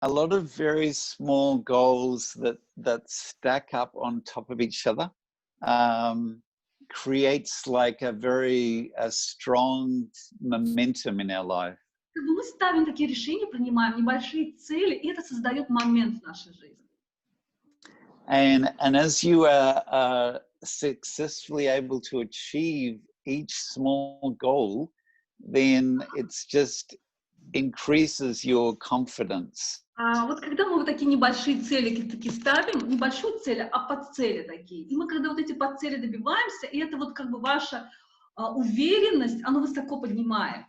a lot of very small goals that stack up on top of each other creates like a strong momentum in our life. Как бы мы ставим такие решения, принимаем небольшие цели, и это создает момент в нашей жизни. And as you are successfully able to achieve each small goal, then it's just increases your confidence. А вот когда мы вот такие небольшие цели такие ставим, небольшую цель, а подцели такие, и мы когда вот эти подцели добиваемся, и это вот как бы ваша уверенность, она высоко поднимает.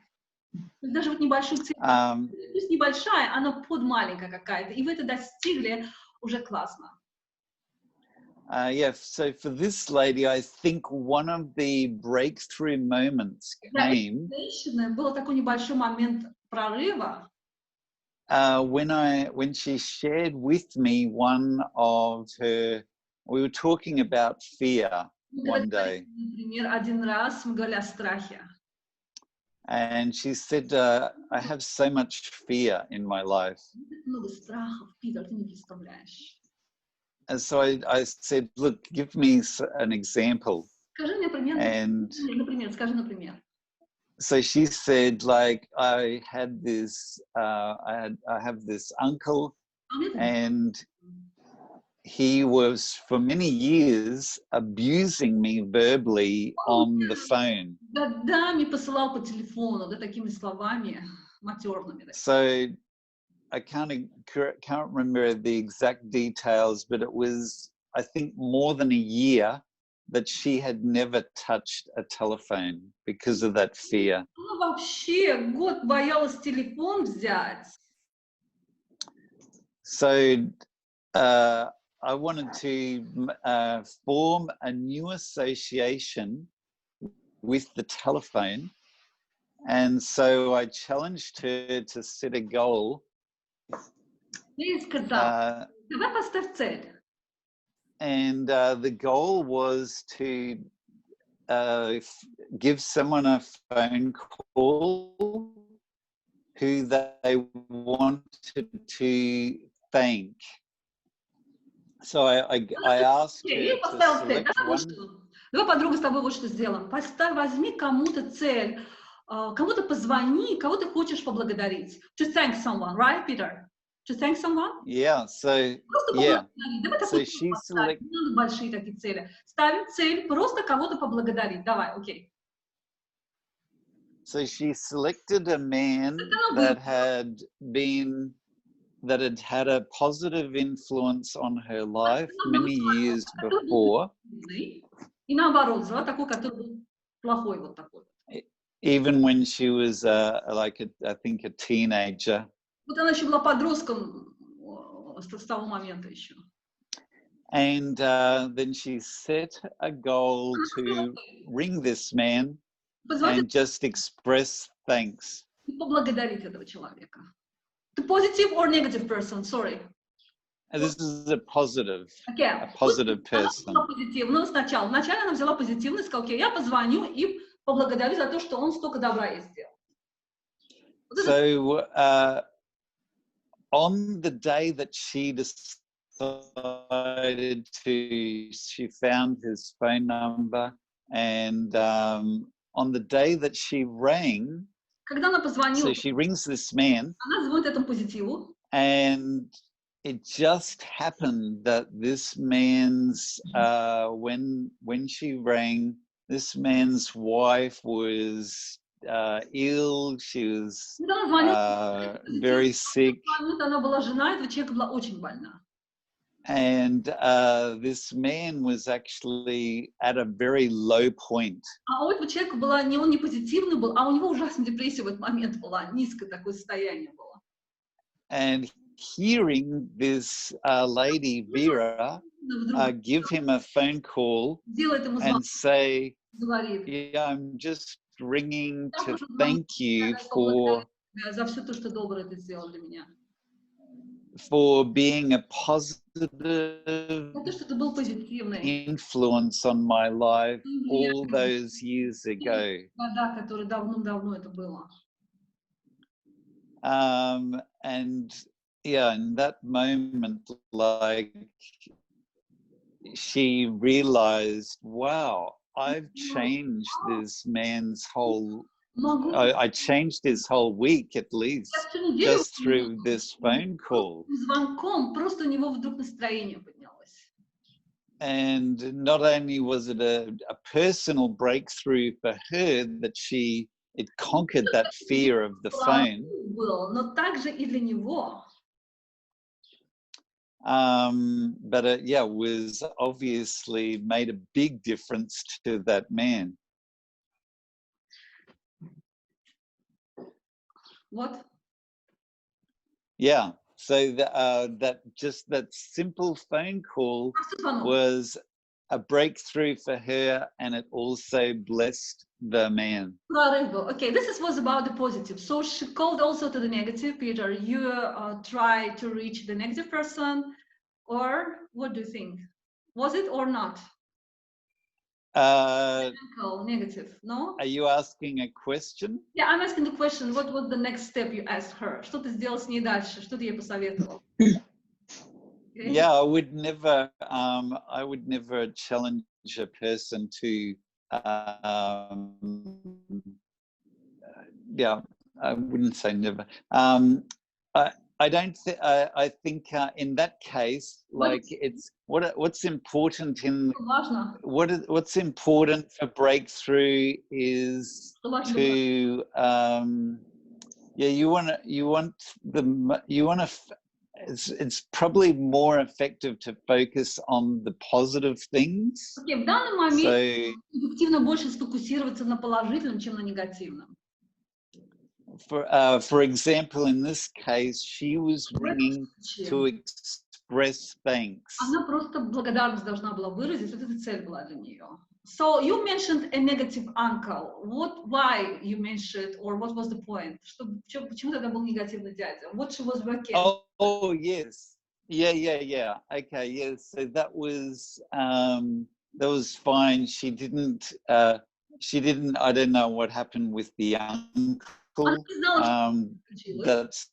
Даже вот небольшую цель, пусть небольшая, она подмаленькая какая-то, и вы это достигли, уже классно. Yeah, so for this lady, I think one of the breakthrough moments came был такой небольшой момент прорыва, when she shared with me one of her. We were talking about fear one day, например, один раз мы говорили о страхе. and she said, "I have so much fear in my life." Много страхов, Питер, ты не представляешь. And so I said, "Look, give me an example." Скажи мне пример, And например, скажи, например. so she said, like, I have this uncle, and he was for many years abusing me verbally on the phone. Годами посылал по телефону, да, такими словами матерными. So I can't remember the exact details, but it was, I think, more than a year that she had never touched a telephone because of that fear. Она вообще год боялась телефон взять. So I wanted to form a new association with the telephone, and so I challenged her to set a goal. And the goal was to give someone a phone call who they wanted to thank. So I asked her to select one. Давай, подруга, с тобой вот что сделаем. Возьми кому-то цель, кому-то позвони, кого ты хочешь поблагодарить. To thank someone, right, Peter? To thank someone? Yeah, so, yeah. So she selected... Большие такие цели. Ставим цель просто кого-то поблагодарить. Давай, окей. So she selected a man that had had a positive influence on her life many years before. И наоборот, взяла такой, который был плохой вот такой. Even when she was I think a teenager. Вот она еще была подростком с того момента еще. And then she set a goal to ring this man and just express thanks. И поблагодарить этого человека. The positive or negative person, sorry. This is a positive person. Ну, сначала. Вначале она взяла позитивно и сказала, окей, я позвоню и поблагодарю за то, что он столько добра ей сделал. So, on the day that she decided she found his phone number, and on the day that she rang, когда она позвонила, so she rings this man, она звонит этому позитиву, and it just happened that this man's when she rang, this man's wife was ill. She was very sick. Она была жена, этого человека была очень больна. And this man was actually at a very low point. А у этого человека была не он не позитивный был, а у него ужасная депрессия в этот момент была, низкое такое состояние было. And hearing this lady Vera give him a phone call and say, "Yeah, I'm just ringing to thank you for being a positive influence on my life all those years ago." And yeah, in that moment, like, she realized, wow, I've changed this man's whole, Могу I changed his whole week at я least всю неделю just through this phone call. звонком, просто у него вдруг настроение поднялось. And not only was it a personal breakthrough for her that it conquered that fear of the phone, Был, но также и для него. but it, yeah, was obviously made a big difference to that man. Вот. Yeah, so that simple phone call Просто звонок. was a breakthrough for her, and it also blessed the man. Прорыв был. Okay, was about the positive. So she called also to the negative. Peter, you try to reach the negative person, or what do you think? Was it or not? Negative, no? Are you asking a question? Yeah, I'm asking the question. What was the next step you asked her? Что ты сделал с ней дальше? Что ты ей посоветовал? Okay. Yeah, I would never challenge a person to, yeah, I wouldn't say never. I don't think, I think in that case, like, it's what's important what's important for breakthrough is to, yeah, you want to, it's probably more effective to focus on the positive things. Okay, в данный момент эффективно больше сфокусироваться на положительном, чем на негативном. For example, in this case, she was ringing to express thanks. Она просто благодарность должна была выразить, вот эта цель была для нее. So you mentioned a negative uncle. Why you mentioned, or what was the point? Почему тогда был негативный дядя? What she was working? Oh yes, yeah. Okay, yes. So that was fine. She didn't. I don't know what happened with the uncle. That's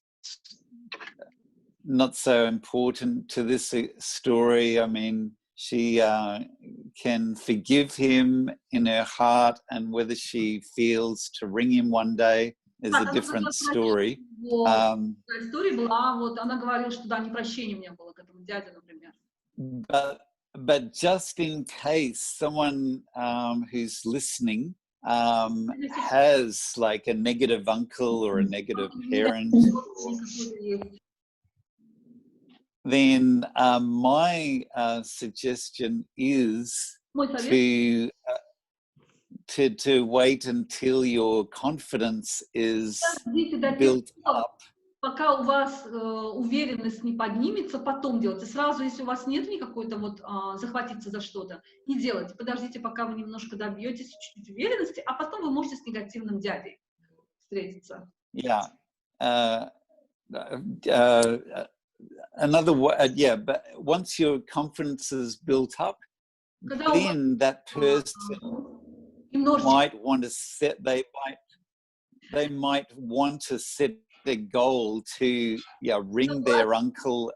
not so important to this story. I mean, she can forgive him in her heart, and whether she feels to ring him one day is a different story. История была, вот она говорила, что да, непрощения у меня было к этому дяде, например. But just in case someone who's listening has like a negative uncle or a negative parent, then my suggestion is to wait until your confidence is built up. Пока у вас уверенность не поднимется, потом делайте. Сразу, если у вас нет никакой-то вот захватиться за что-то, не делайте. Подождите, пока вы немножко добьетесь чуть-чуть уверенности, а потом вы можете с негативным дядей встретиться. Yeah. Another way, yeah, but once your confidence is built up, then that person might want to set, they might want to set the goal to ring their uncle.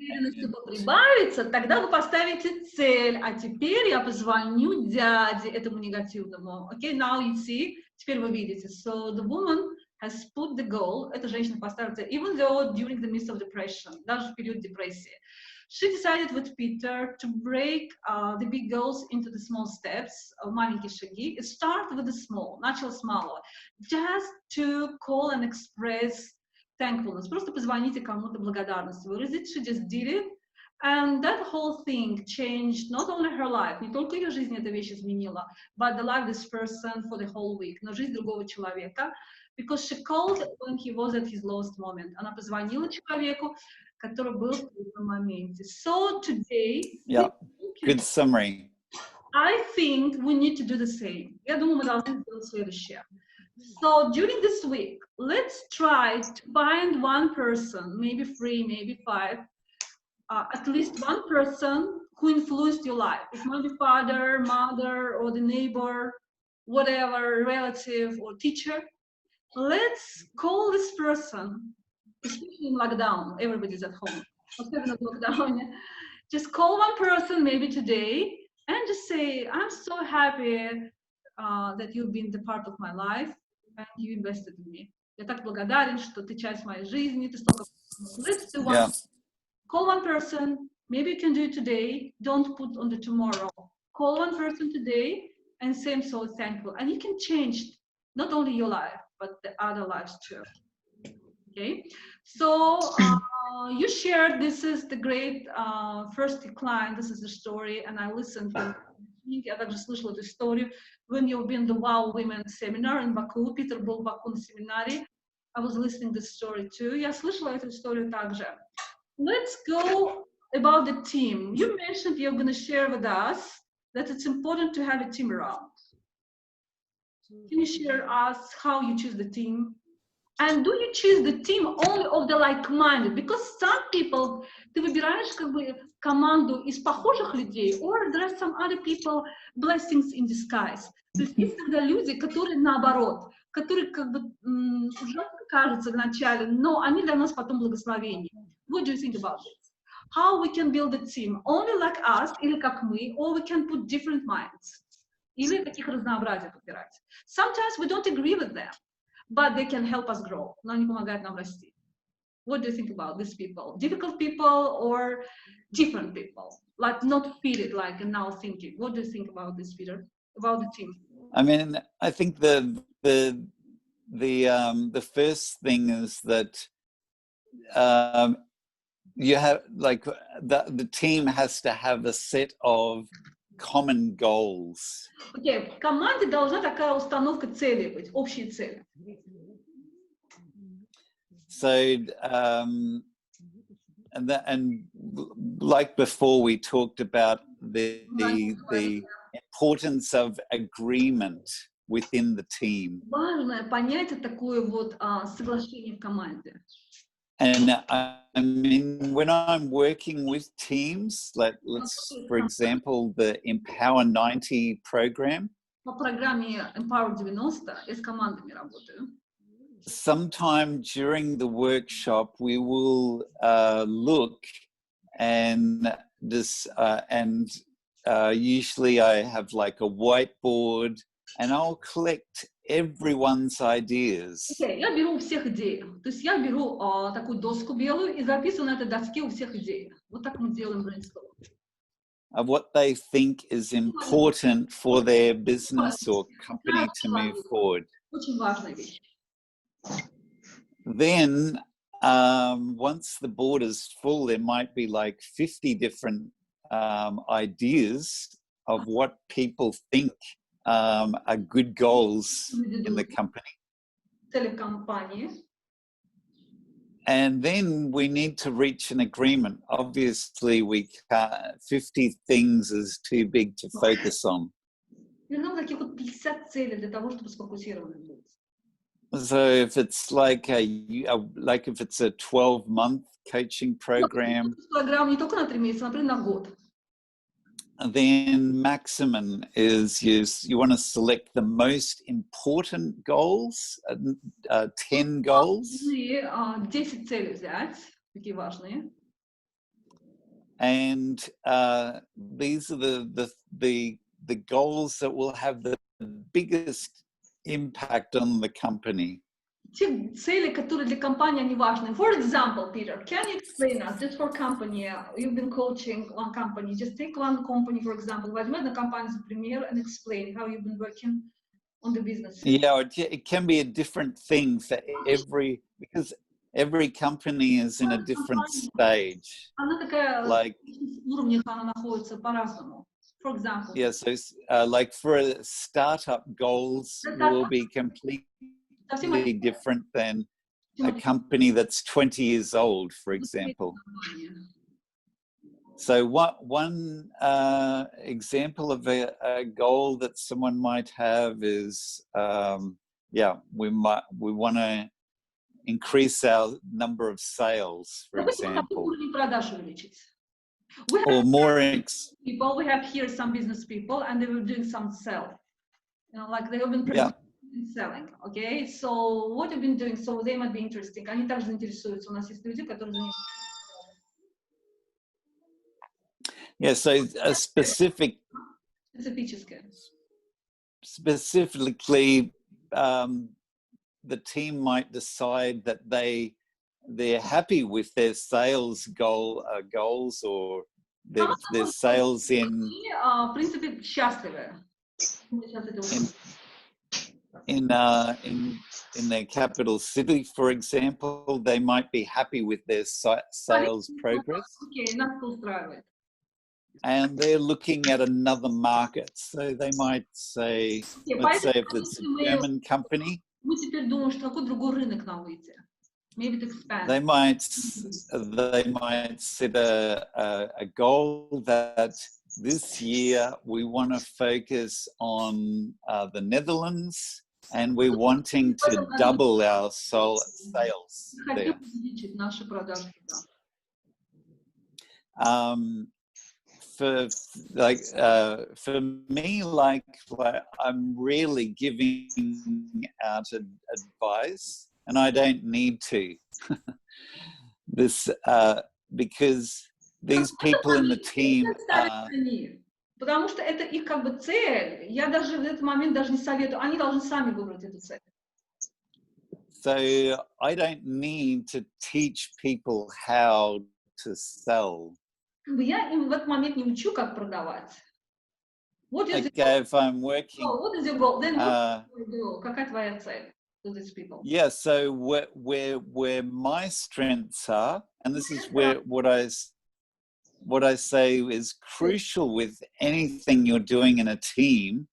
Прибавится, тогда вы поставите цель, а теперь я позвоню дяде этому негативному. Okay, now you see, теперь вы видите. So the woman has put the goal, эта женщина поставила цель, even though during the midst of depression, даже в период депрессии. She decided with Peter to break the big goals into the small steps, маленькие шаги, and start with the small, начала с малого, just to call and express thankfulness. Просто позвоните кому-то благодарность выразить. She just did it. And that whole thing changed not only her life, не только ее жизнь эта вещь изменила, but the life of this person for the whole week, но жизнь другого человека, because she called when he was at his lowest moment. Она позвонила человеку, который был в трудном моменте. So today, yeah, good summary. I think we need to do the same. Я думаю, мы должны сделать следующее. So during this week, let's try to find one person, maybe 3, maybe 5, at least one person who influenced your life. It might be father, mother, or the neighbor, whatever, relative or teacher. Let's call this person especially in lockdown, everybody's at home. Особенно в lockdown. Just call one person maybe today and just say, I'm so happy that you've been the part of my life and you invested in me. Я так благодарен, что ты часть моей жизни, ты столько... Let's do one. Yeah. Call one person. Maybe you can do it today. Don't put on the tomorrow. Call one person today and say I'm so thankful. And you can change not only your life, but the other lives too. Okay. So you shared this is the great first decline. This is the story, and I listened. Я также слышала эту историю. When you've been the Wow Women Seminar in Baku, Питер был в Баку на семинаре. I was listening this story too. Я слышала эту историю также. Let's go about the team. You mentioned you're going to share with us that it's important to have a team around. Can you share us how you choose the team? And do you choose the team only of the like-minded? Because some people, ты выбираешь как бы команду из похожих людей, or there are some other people, blessings in disguise. То есть есть тогда люди, которые наоборот, которые как бы ужасно кажутся вначале, но они для нас потом благословение. What do you think about this? How we can build a team? Only like us, или как мы, or we can put different minds? Или таких разнообразия подбирать. Sometimes we don't agree with them, but they can help us grow. Но они помогают нам расти. What do you think about these people? Difficult people or different people? Like not fit it like now thinking. What do you think about this, Peter? About the team? I mean, I think the first thing is that you have like the team has to have a set of common goals. Okay, в команде должна такая установка целей быть, общие цели. So and like before, we talked about the importance of agreement within the team. Важное понятие такое вот соглашение в команде. And I mean, when I'm working with teams, like let's, for example, the Empower 90 program. По программе Empower 90 я с командами работаю. Sometime during the workshop, we will look and this usually I have like a whiteboard and I'll collect everyone's ideas. Okay, я беру у всех идеи. То есть я беру такую доску белую и записываю на этой доске у всех идеи. Вот так мы делаем brainstorm. Of what they think is important for their business or company to move forward. Очень важная вещь. Then, once the board is full, there might be like 50 different ideas of what people think are good goals in the company. Цели компании. And then we need to reach an agreement. Obviously, 50 things is too big to focus on. Нам таких вот 50 целей для того, чтобы сфокусированы быть. So if it's like if it's a 12-month coaching program, Программа не только на 3 месяца, например, на год. then maximum is you want to select the most important goals, 10 goals. 10 целей взять, такие важные. And these are the goals that will have the biggest impact on the company. Те цели, которые для компании они важны. For example, Peter, can you explain us, just for company, you've been coaching one company, just take one company, for example, возьми одну компанию за пример and explain how you've been working on the business. Yeah, it can be a different thing for because every company is in a different stage. Она такая, like уровнях она находится по-разному. For example. Yeah, so like for a startup, goals will be completely different than a company that's 20 years old, for example. So one example of a goal that someone might have is, we want to increase our number of sales, for example. Or more people. We have here some business people, and they were doing some sell. You know, like they have been in selling, okay? So what you've been doing, so they might be interesting. Они также заинтересуются. У нас есть люди, которые занимаются. Yeah, so a Специфическое. specifically, the team might decide that they're happy with their sales goals or their sales in В принципе, счастливы. in their capital city, for example, they might be happy with their sales progress. Окей, нас это устраивает. And they're looking at another market. So they might say, let's say if it's a German company, Мы теперь думаем, что какой другой рынок нам выйти. Maybe to expand. they might set a goal that this year we want to focus on the Netherlands, and we're wanting to double our sales there. For me, like I'm really giving out advice, and I don't need to. Because these people in the team Потому что это их как бы цель. Я даже в этот момент даже не советую. Они должны сами выбрать эту цель. So I don't need to teach people how to sell. Я им в этот момент не учу, как продавать. What is if I'm working, what is your goal? Then what do you do? Какая твоя цель to these people? Yeah, so where my strengths are, and this is where what I say is crucial with anything you're doing in a team,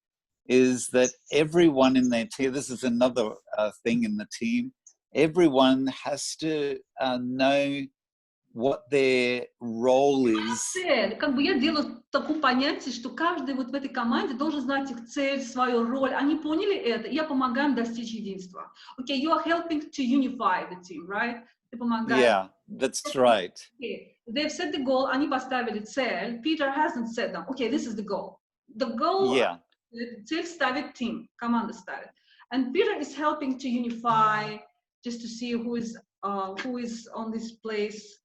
is that everyone in their team, this is another thing in the team, everyone has to know what their role is. Как бы я делаю такое понятие, что каждый вот в этой команде должен знать их цель, свою роль. Они поняли это, и я помогаю им достичь единства. Okay, you are helping to unify the team, right? Ты помогаешь. Yeah, that's right. Okay. They've set the goal, они поставили цель. Peter hasn't said them. Okay, this is the goal. The goal, yeah. Цель ставит team, команда ставит. And Peter is helping to unify, just to see who is on this place.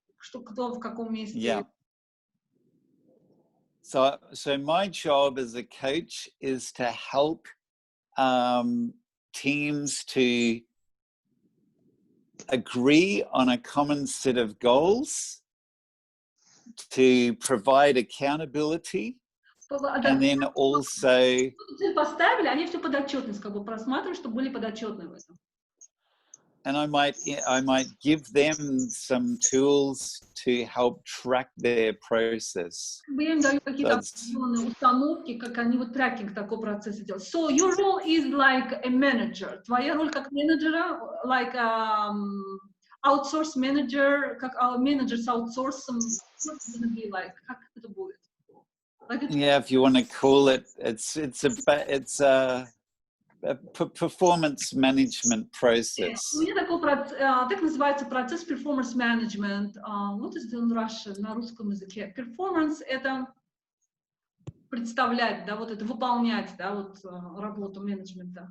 Кто в каком месте. Yeah. So my job as a coach is to help teams to agree on a common set of goals, to provide accountability, and then also. Поставили, они все подотчетность как бы просматривают, чтобы были подотчетны в этом. And I might give them some tools to help track their process. Я им даю какие-то определенные установки, как они вот трекинг такого процесса делают. So your role is like a manager. Твоя роль как менеджера, like outsource manager, как менеджер с аутсорсом. What's it gonna be like? Как это будет? Yeah, if you want to call it, it's a performance management process. У меня такой так называется процесс performance management. What is it in Russian, на русском языке? Performance — это представлять, да, вот это выполнять, да, вот работу менеджмента.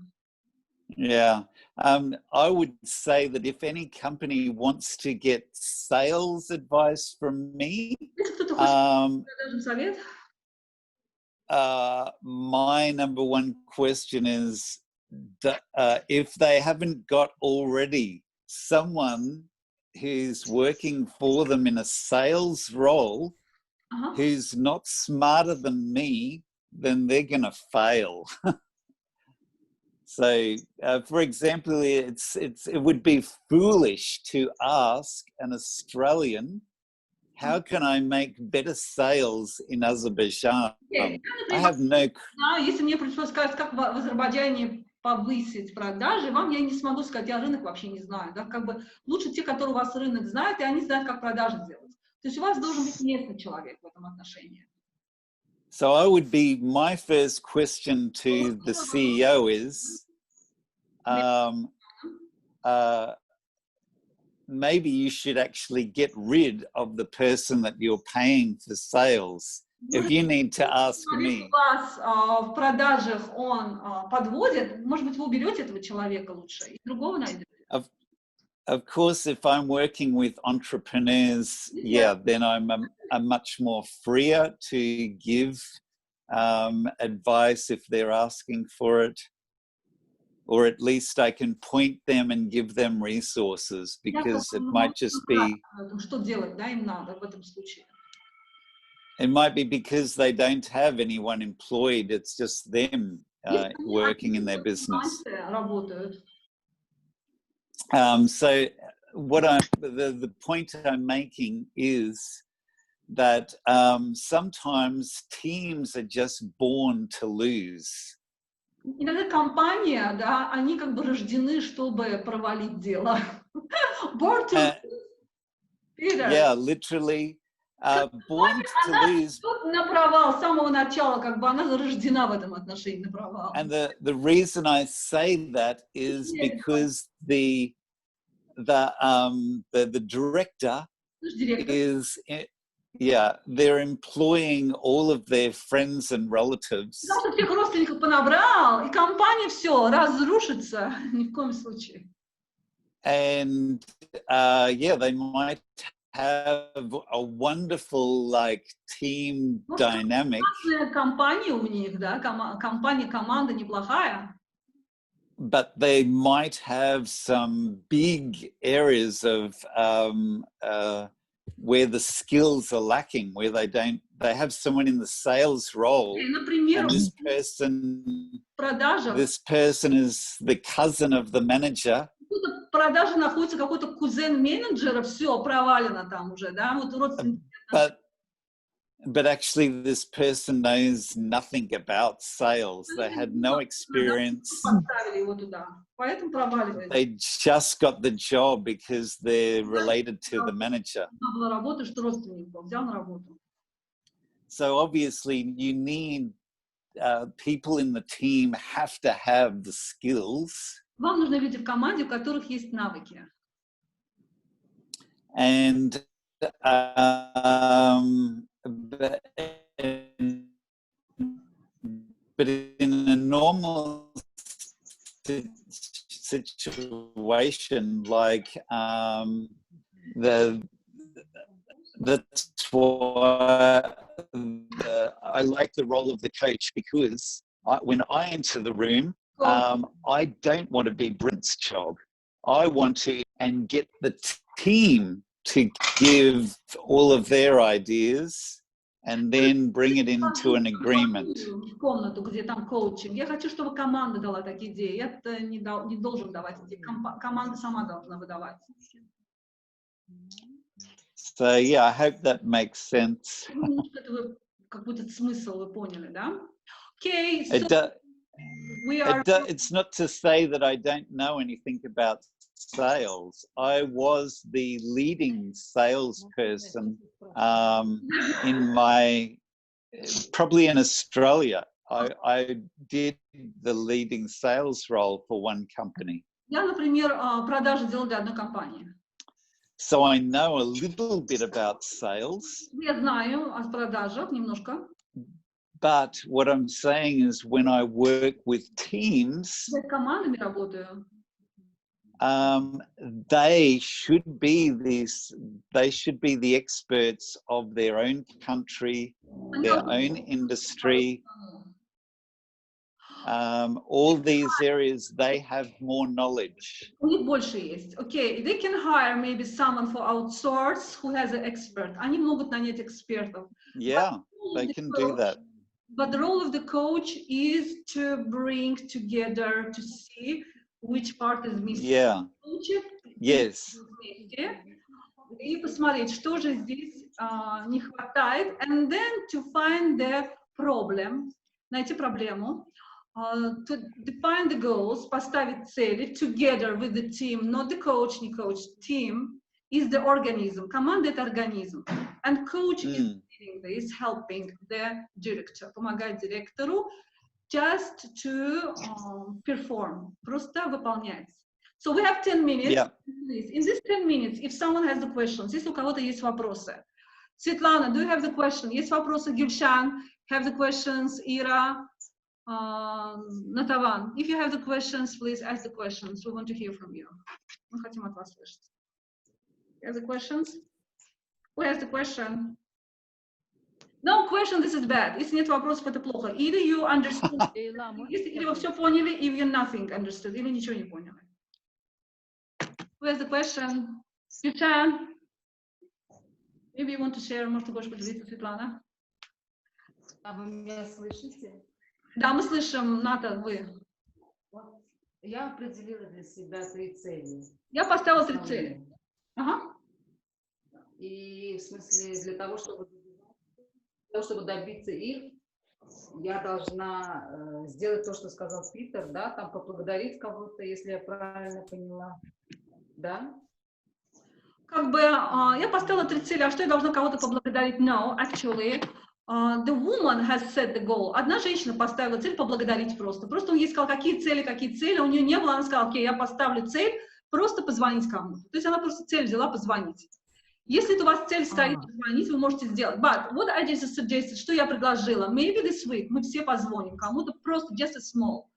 Yeah, I would say that if any company wants to get sales advice from me, my number one question is, if they haven't got already someone who's working for them in a sales role, who's not smarter than me, then they're going to fail. So, for example, it would be foolish to ask an Australian, how can I make better sales in Azerbaijan? I have no. Если мне пришлось сказать, как в Азербайджане повысить продажи, вам я не смогу сказать, я рынок вообще не знаю. Да? Как бы лучше те, которые у вас рынок знают, и они знают, как продажи делать. То есть у вас должен быть местный человек в этом отношении. So my first question to the CEO is, maybe you should actually get rid of the person that you're paying for sales, if you need to ask Если me. вас в продажах он подводит, может быть, вы уберете этого человека лучше и другого найдете. Of course, if I'm working with entrepreneurs, yeah, then I'm a much more freer to give advice if they're asking for it, or at least I can point them and give them resources, because it might just be, что делать, да, им надо в этом случае. it might be because they don't have anyone employed, it's just them working in their business. Работают. So what the point I'm making is that sometimes teams are just born to lose. Иногда компания, да, они как бы рождены, чтобы провалить дело. Born to Peter. Yeah, literally born to lose. На провал с самого начала, как бы она рождена в этом отношении на провал. And the reason I say that is because the director is, yeah, they're employing all of their friends and relatives. Потому что всех родственников понабрал, и компания все разрушится ни в коем случае. And yeah, they might have a wonderful like team dynamic. Компания у них, да, компания, команда неплохая. But they might have some big areas of where the skills are lacking, where they have someone in the sales role, Например, and this person is the cousin of the manager. В продаже находится какой-то кузен менеджера, все провалено там уже, да, вот родственники. But actually this person knows nothing about sales. They had no experience. They just got the job because they're related to the manager. So obviously you need people in the team have to have the skills. Вам нужны люди в команде, у которых есть навыки. And but in a normal situation, like that's why I like the role of the coach, because when I enter the room, I don't want to be Brent's job. I want to and get the team to give all of their ideas and then bring it into an agreement. В комнату, где там коучинг. Я хочу, чтобы команда дала такие идеи. Я не должен давать идеи. Команда сама должна выдавать. So yeah, I hope that makes sense. Какой-то смысл вы поняли, да? Okay, so it's not to say that I don't know anything about sales. I was the leading salesperson probably in Australia. I did the leading sales role for one company. Я, например, продажи делал для одной компании. So I know a little bit about sales. Я знаю о продажах немножко. But what I'm saying is when I work with teams, Я с командами работаю. they should be the experts of their own country, their own industry. All these areas, they have more knowledge. У них больше есть. Okay, they can hire maybe someone for outsource who has an expert. Они могут нанять экспертов. Yeah, they can do that. But the role of the coach is to bring together, to see which part is missing. Yeah. Yes. И посмотреть, что же здесь не хватает, and then to find the problem, найти проблему, to define the goals, поставить цели, together with the team, not the coach, не coach, team is the organism. Команда — это организм. And coach is doing this, helping the director, помогать директору just to perform, просто выполнять. So we have 10 minutes. Yeah. In these 10 minutes, if someone has the questions, если у кого-то есть вопросы. Светлана, do you have the question? Есть вопросы? Гюльшан, have the questions? Ира, Натаван. If you have the questions, please ask the questions. We want to hear from you. Мы хотим от вас слышать. You have the questions? Who has the question? No question, this is bad. Если нет вопросов, это плохо. Either you understood, или вы все поняли, или you nothing understood, или ничего не поняли. Who has the question? Гюльшан? Maybe you want to share, может, ты хочешь поделиться, Светлана? А вы меня слышите? Да, мы слышим, Ната, вы. Вот. Я определила для себя 3 цели. Я поставила 3 цели. Ага. И в смысле, для того, чтобы добиться их, я должна сделать то, что сказал Питер, да, там поблагодарить кого-то, если я правильно поняла, да? Как бы я поставила 3 цели, а что я должна кого-то поблагодарить? No, actually, the woman has set the goal. Одна женщина поставила цель поблагодарить просто. Просто он ей сказал, какие цели, у нее не было, она сказала, окей, я поставлю цель, просто позвонить кому-то. То есть она просто цель взяла позвонить. Если у вас цель стоит позвонить, вы можете сделать. But what I just suggested, что я предложила, maybe this week мы все позвоним кому-то, просто just a small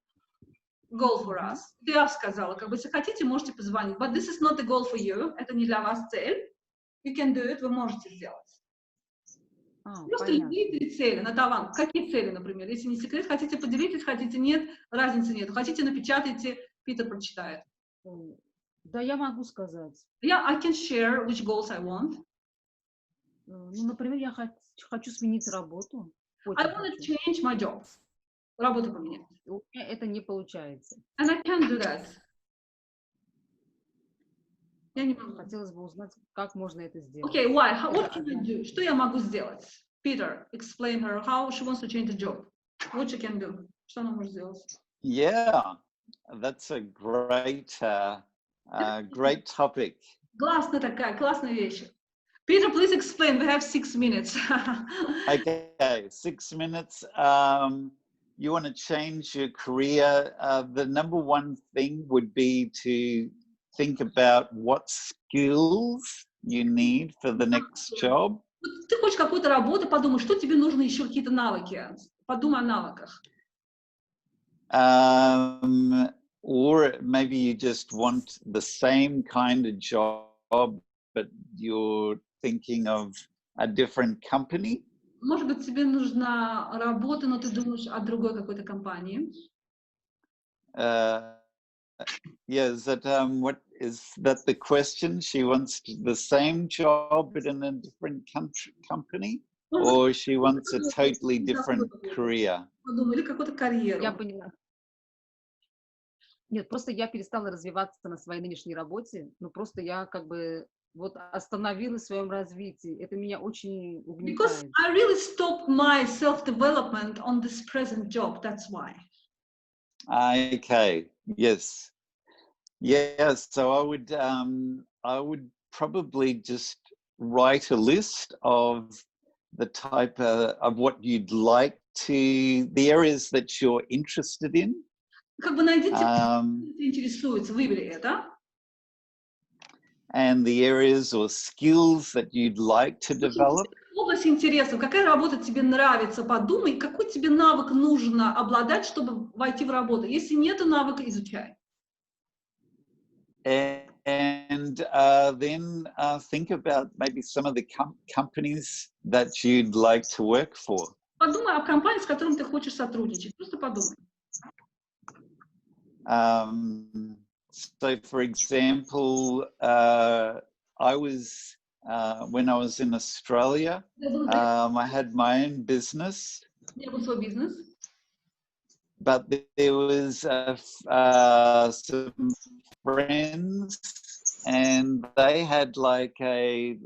goal for us. Я сказала, как бы, если хотите, можете позвонить. But this is not the goal for you. Это не для вас цель. You can do it, вы можете сделать. Просто любые 3 цели на талант. Какие цели, например? Если не секрет, хотите поделитесь, хотите нет, разницы нет. Хотите напечатайте, Питер прочитает. Да, я могу сказать. Yeah, I can share which goals I want. Ну, например, я хочу сменить работу. I want to change my job. Работу поменять. У меня это не получается. And I can't do that. Я не могу. Хотелось бы узнать, как можно это сделать. Okay, why? What can I do? Что я могу сделать? Peter, explain her how she wants to change the job. What she can do? Что она может сделать? Yeah, that's a great, great topic. Классная вещь. Peter, please explain. We have 6 minutes. Okay, 6 minutes. You want to change your career. The number one thing would be to think about what skills you need for the next job. Ты хочешь какую-то работу, подумай, что тебе нужно еще, какие-то навыки. Подумай о навыках. Or maybe you just want the same kind of job, but you're thinking of a different company. Может быть, тебе нужна работа, но ты думаешь о другой какой-то компании. Yeah, is that the question? She wants the same job but in a different company, or she wants a totally different career? Подумай, или какую-то карьеру. Я поняла. Нет, просто я перестала развиваться на своей нынешней работе, но просто я как бы вот остановилась в своем развитии. Это меня очень угнетает. Because I really stopped my self-development on this present job, that's why. Okay, yes. Yeah, so I would probably just write a list of the type of what you'd like to, the areas that you're interested in. Как бы найдите, что интересуется, выбери это. And the areas or skills that you'd like to develop. Область интересов, какая работа тебе нравится, подумай, какой тебе навык нужно обладать, чтобы войти в работу. Если нет навыка, изучай. And then think about maybe some of the companies that you'd like to work for. Подумай о компании, с которым ты хочешь сотрудничать. Просто подумай. So, for example, I was when I was in Australia, I had my own business. But there was some friends, and they had like a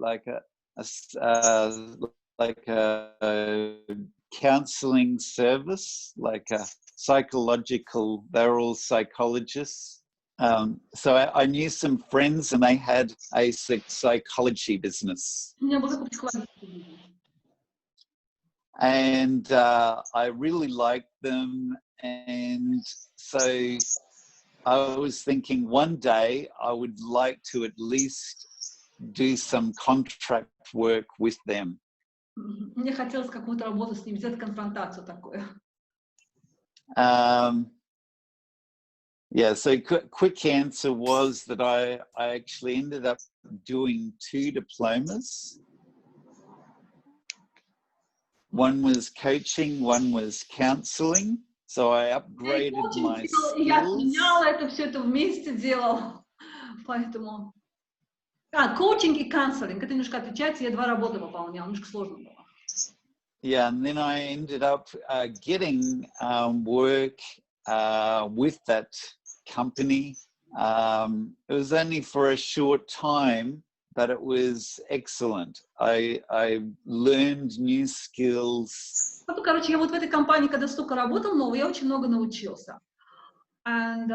counseling service, like a psychological. They're all psychologists. So I knew some friends, and they had a psychology business. And I really liked them, and so I was thinking one day I would like to at least do some contract work with them. Мне хотелось какую-то работу с ним, сделать конфронтацию такую. Yeah, so quick answer was that I actually ended up doing 2 diplomas. One was coaching, one was counseling. So I upgraded my Я skills. меняла это, все это вместе делал. Поэтому... коучинг и counseling. Это немножко отличается. Я 2 работы выполняла. Немножко сложно было. Yeah, and then I ended up getting work with that company. It was only for a short time, but it was excellent. I learned new skills. Ну, короче, я вот в этой компании, когда столько работал нового, я очень много научился. And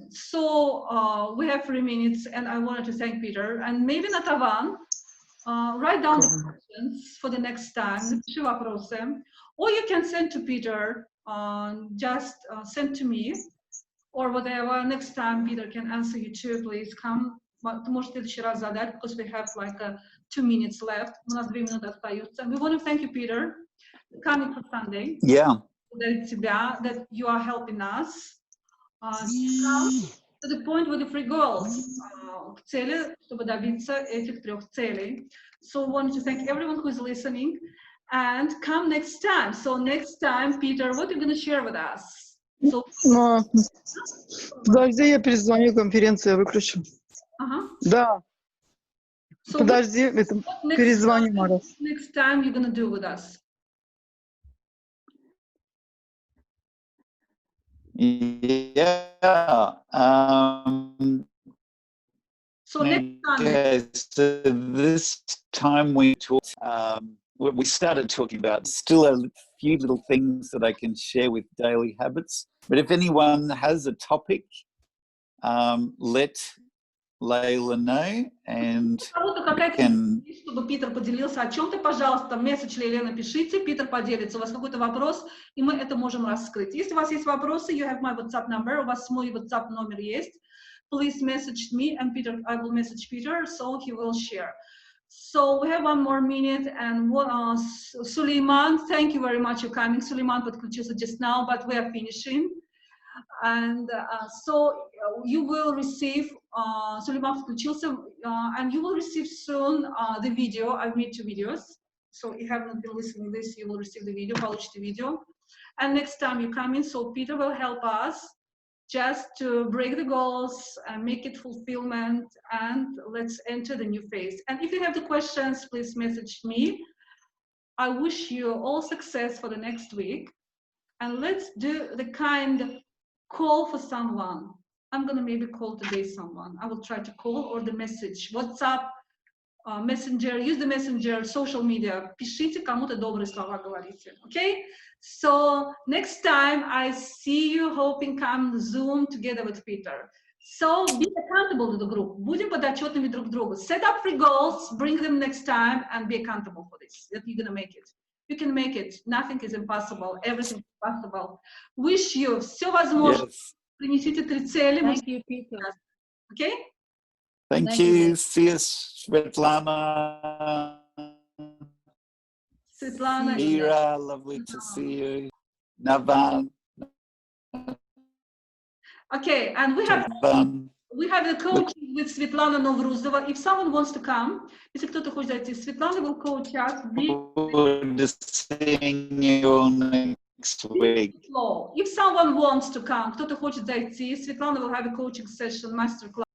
so we have 3 minutes, and I wanted to thank Peter. And maybe Natavan, write down the questions for the next time. Напиши вопросы. Or you can send to Peter, just send to me, or whatever. Next time Peter can answer you too, please come. Ты можешь в следующий раз задать, because we have like 2 minutes left. У нас 2 минуты остаются. We want to thank you, Peter, coming for Sunday. Yeah. Тебя, that you are helping us to the point with the 3 goals, к цели, чтобы добиться этих 3 целей. So I want to thank everyone who is listening, and come next time. So next time, Peter, what are you going to share with us? So, подожди, я перезвоню, конференцию выключу. Да. So подожди, это перезвоню, Мара. Next time you're going to do with us? Yeah. So next time. Okay, so this time we talked, we started talking about still a few little things that I can share with daily habits. But if anyone has a topic, let Layla know, and чтобы Питер поделился о чем-то, пожалуйста, месседж Лейле пишите, Питер поделится. У вас какой-то вопрос, и мы это можем раскрыть. Если у вас есть вопросы, you have my WhatsApp number, у вас мой WhatsApp номер есть, please message me, and Peter, I will message Peter, so he will share. So we have 1 more minute, and Suleiman, thank you very much for coming. Suleiman подключился just now, but we are finishing. And so you will receive, Suleiman включился, and you will receive soon the video. I've made 2 videos. So if you haven't been listening to this, you will receive the video, получите video. And next time you come in, so Peter will help us just to break the goals and make it fulfillment, and let's enter the new phase. And if you have the questions, please message me. I wish you all success for the next week. And let's do the kind call for someone. I'm gonna maybe call today someone. I will try to call, or the message, WhatsApp, messenger, use the messenger, social media. Пишите кому-то добрые слова, говорите. Okay? So next time I see you, hoping come Zoom together with Peter. So be accountable to the group. Будем подотчетными друг другу. Set up 3 goals, bring them next time, and be accountable for this. That you're gonna make it. You can make it. Nothing is impossible. Everything is possible. Wish you все возможно. Yes. Принесите 3 цели. Thank you, Peter. Okay? Thank you. See you, Svetlana. Svetlana. Ira, lovely to see you. Navan. Okay, and we have the coaching with Svetlana Novruzova. If someone wants to come, если кто-то хочет зайти, Svetlana will coach us. Just seeing you next week. If someone wants to come, кто-то хочет зайти, Svetlana will have a coaching session, master class.